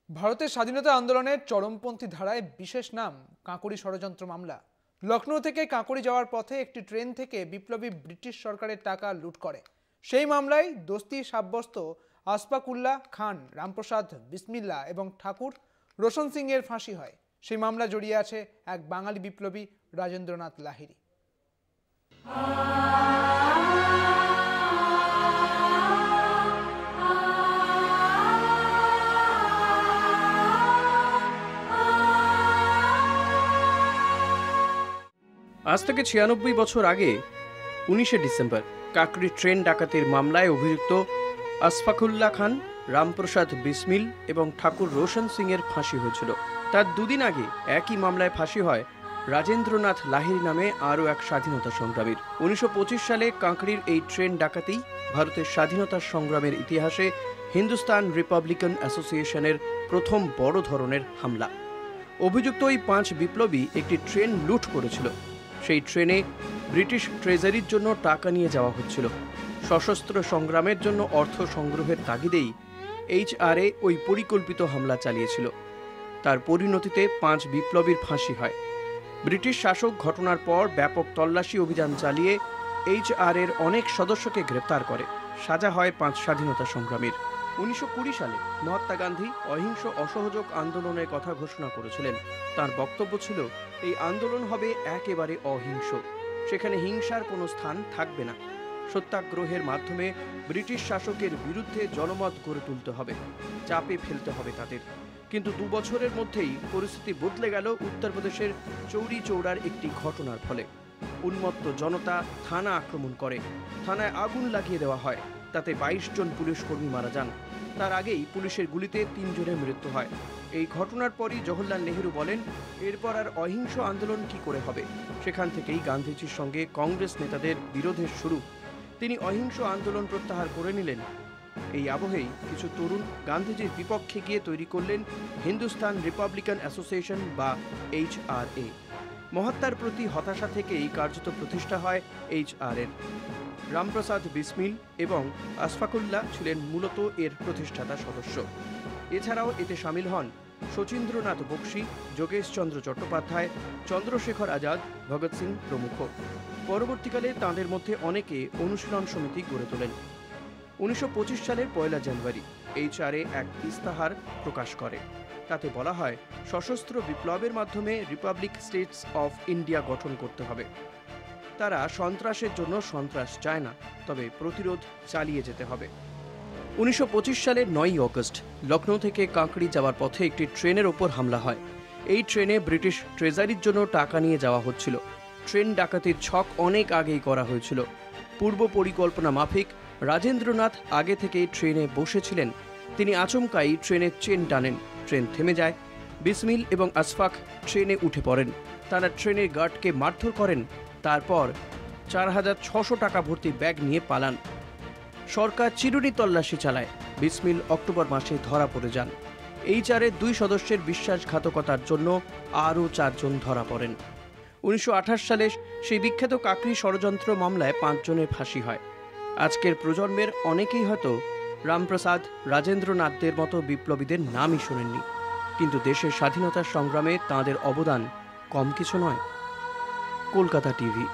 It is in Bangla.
ভারতের স্বাধীনতা আন্দোলনের চরমপন্থী ধারায় বিশেষ নাম কাঁকড়ি ষড়যন্ত্র মামলা। লখনৌ থেকে কাঁকড়ি যাওয়ার পথে একটি ট্রেন থেকে বিপ্লবী ব্রিটিশ সরকারের টাকা লুট করে। সেই মামলায় দোষী সাব্যস্ত আশফাকুল্লাহ খান, রামপ্রসাদ বিসমিল্লা এবং ঠাকুর রোশন সিং এর ফাঁসি হয়। সেই মামলা জড়িয়ে আছে এক বাঙালি বিপ্লবী রাজেন্দ্রনাথ লাহিড়ী। আজ থেকে ৯৬ বছর আগে ১৯শে ডিসেম্বর কাকড়ি ট্রেন ডাকাতির মামলায় অভিযুক্ত আশফাকুল্লাহ খান, রামপ্রসাদ বিসমিল এবং ঠাকুর রোশন সিং এর ফাঁসি হয়েছিল। তার দুদিন আগে একই মামলায় ফাঁসি হয় রাজেন্দ্রনাথ লাহিড়ী নামে আরও এক স্বাধীনতা সংগ্রামীর। ১৯২৫ সালে কাঁকড়ির এই ট্রেন ডাকাতি ভারতের স্বাধীনতা সংগ্রামের ইতিহাসে হিন্দুস্তান রিপাবলিকান অ্যাসোসিয়েশনের প্রথম বড় ধরনের হামলা। অভিযুক্ত ওই ৫ বিপ্লবী একটি ট্রেন লুট করেছিল। সেই ট্রেনে ব্রিটিশ ট্রেজারির জন্য টাকা নিয়ে যাওয়া হচ্ছিল। সশস্ত্র সংগ্রামের জন্য অর্থ সংগ্রহের তাগিদেই HRA ওই পরিকল্পিত হামলা চালিয়েছিল। তার পরিণতিতে ৫ বিপ্লবীর ফাঁসি হয়। ব্রিটিশ শাসক ঘটনার পর ব্যাপক তল্লাশি অভিযান চালিয়ে HRA এর অনেক সদস্যকে গ্রেপ্তার করে। সাজা হয় ৫ স্বাধীনতা সংগ্রামীর। ১৯২০ সালে মহাত্মা গান্ধী অহিংস অসহযোগ আন্দোলনের কথা ঘোষণা করেছিলেন। তার বক্তব্য ছিল, এই আন্দোলন হবে একেবারে অহিংস, সেখানে হিংসার কোনো স্থান থাকবে না। সত্যাগ্রহের মাধ্যমে ব্রিটিশ শাসকের বিরুদ্ধে জনমত গড়ে তুলতে হবে, চাপে ফেলতে হবে তাদের। কিন্তু ২ বছরের মধ্যেই পরিস্থিতি বদলে গেল উত্তরপ্রদেশের চৌরি চৌরার একটি ঘটনার ফলে। উন্মত্ত জনতা থানা আক্রমণ করে, থানায় আগুন লাগিয়ে দেওয়া হয়। তাতে ২২ জন পুলিশ কর্মী মারা যান। তার আগেই পুলিশের গুলিতে ৩ জনের মৃত্যু হয়। এই ঘটনার পরই জওহরলাল নেহরু বলেন, এরপর আর অহিংস আন্দোলন কি করে হবে। সেখান থেকেই গান্ধীজির সঙ্গে কংগ্রেস নেতাদের বিরোধের শুরু। তিনি অহিংস আন্দোলন প্রত্যাহার করে নিলেন। এই আবহেই কিছু তরুণ গান্ধীজির বিপক্ষে গিয়ে তৈরি করলেন হিন্দুস্তান রিপাবলিকান অ্যাসোসিয়েশন বা HRA। মহাত্মার প্রতি হতাশা থেকেই কার্যত প্রতিষ্ঠা হয় HRA-র। রামপ্রসাদ বিসমিল এবং আশফাকুল্লাহ ছিলেন মূলত এর প্রতিষ্ঠাতা সদস্য। এছাড়াও এতে সামিল হন শচীন্দ্রনাথ বক্সী, যোগেশচন্দ্র চট্টোপাধ্যায়, চন্দ্রশেখর আজাদ, ভগৎ সিং প্রমুখ। পরবর্তীকালে তাঁদের মধ্যে অনেকে অনুশীলন সমিতি গড়ে তোলেন। ১৯২৫ সালের ১ জানুয়ারি HRA এক ইস্তাহার প্রকাশ করে। তাতে বলা হয়, সশস্ত্র বিপ্লবের মাধ্যমে রিপাবলিক স্টেটস অফ ইন্ডিয়া গঠন করতে হবে। তারা সন্ত্রাসের জন্য সন্ত্রাস চায় না, তবে প্রতিরোধ চালিয়ে যেতে হবে। ১৯২৫ সালের ৯ই অগস্ট লখনৌ থেকে কাঁকড়ি যাওয়ার পথে একটি ট্রেনের ওপর হামলা হয়। এই ট্রেনে ব্রিটিশ ট্রেজারির জন্য টাকা নিয়ে যাওয়া হচ্ছিল। ট্রেন ডাকাতির ছক অনেক আগেই করা হয়েছিল। পূর্ব পরিকল্পনা মাফিক রাজেন্দ্রনাথ আগে থেকেই ট্রেনে বসেছিলেন। তিনি আচমকাই ট্রেনের চেন টানেন, ট্রেন থেমে যায়। বিসমিল এবং আশফাক ট্রেনে উঠে পড়েন। তারা ট্রেনের গার্ডকে মারধর করেন। তারপর ৪৬০০ টাকা ভর্তি ব্যাগ নিয়ে পালান। সরকার চিরুনি তল্লাশি চালায়। বিসমিল অক্টোবর মাসে ধরা পড়ে যান। HRA ২ সদস্যের বিশ্বাসঘাতকতার জন্য আরও ৪ জন ধরা পড়েন। ১৯২৮ সালে সেই বিখ্যাত কাকড়ি ষড়যন্ত্র মামলায় ৫ জনের ফাঁসি হয়। আজকের প্রজন্মের অনেকেই হয়তো রামপ্রসাদ, রাজেন্দ্রনাথদের মতো বিপ্লবীদের নামই শোনেননি, কিন্তু দেশের স্বাধীনতার সংগ্রামে তাঁদের অবদান কম কিছু নয়। কলকাতা টিভি।